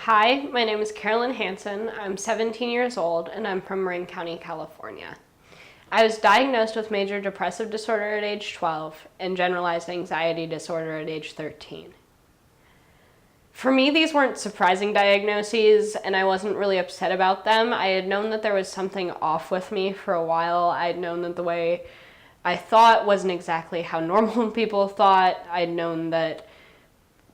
Hi, my name is Carolyn Hanson. I'm 17 years old and I'm from Marin County, California. I was diagnosed with major depressive disorder at age 12 and generalized anxiety disorder at age 13. For me, these weren't surprising diagnoses and I wasn't really upset about them. I had known that there was something off with me for a while. I had known that the way I thought wasn't exactly how normal people thought. I had known that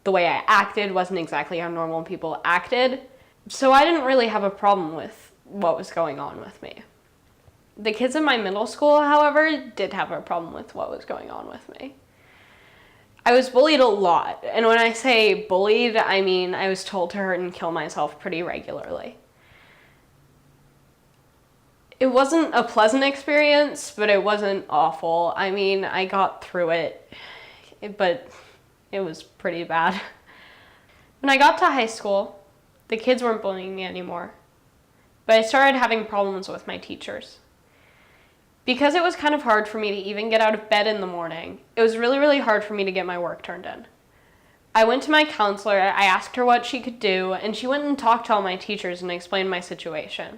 the way I acted wasn't exactly how normal people acted. So I didn't really have a problem with what was going on with me. The kids in my middle school, however, did have a problem with what was going on with me. I was bullied a lot, and when I say bullied, I mean I was told to hurt and kill myself pretty regularly. It wasn't a pleasant experience, but it wasn't awful. I mean, I got through it, but it was pretty bad. When I got to high school, the kids weren't bullying me anymore, but I started having problems with my teachers. Because it was kind of hard for me to even get out of bed in the morning, it was really hard for me to get my work turned in. I went to my counselor, I asked her what she could do, and she went and talked to all my teachers and explained my situation.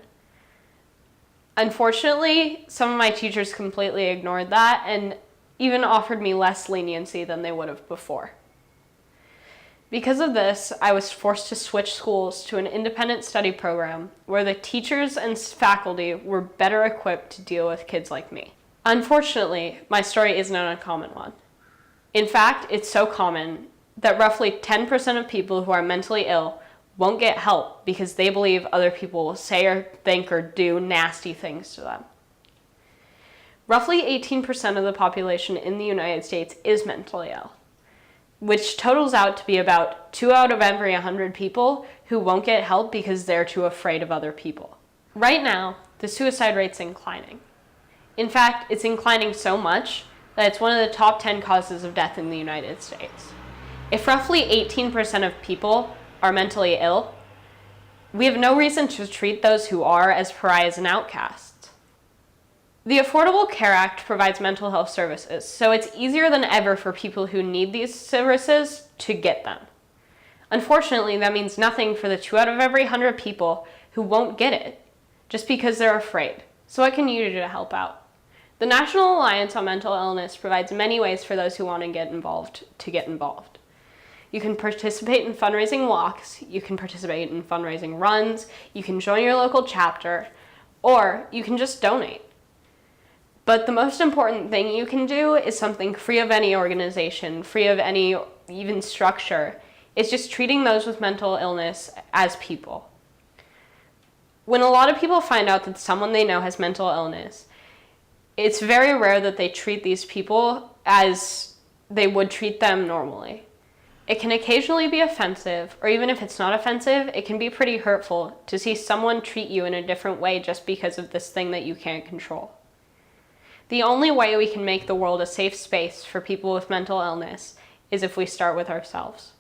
Unfortunately, some of my teachers completely ignored that and even offered me less leniency than they would have before. Because of this, I was forced to switch schools to an independent study program where the teachers and faculty were better equipped to deal with kids like me. Unfortunately, my story isn't an uncommon one. In fact, it's so common that roughly 10% of people who are mentally ill won't get help because they believe other people will say or think or do nasty things to them. Roughly 18% of the population in the United States is mentally ill, which totals out to be about 2 out of every 100 people who won't get help because they're too afraid of other people. Right now, the suicide rate's inclining. In fact, it's inclining so much that it's one of the top 10 causes of death in the United States. If roughly 18% of people are mentally ill, we have no reason to treat those who are as pariahs and outcasts. The Affordable Care Act provides mental health services, so it's easier than ever for people who need these services to get them. Unfortunately, that means nothing for the 2 out of every 100 people who won't get it, just because they're afraid. So what can you do to help out? The National Alliance on Mental Illness provides many ways for those who want to get involved. You can participate in fundraising walks, you can participate in fundraising runs, you can join your local chapter, or you can just donate. But the most important thing you can do is something free of any organization, free of any even structure. It's just treating those with mental illness as people. When a lot of people find out that someone they know has mental illness, it's very rare that they treat these people as they would treat them normally. It can occasionally be offensive, or even if it's not offensive, it can be pretty hurtful to see someone treat you in a different way just because of this thing that you can't control. The only way we can make the world a safe space for people with mental illness is if we start with ourselves.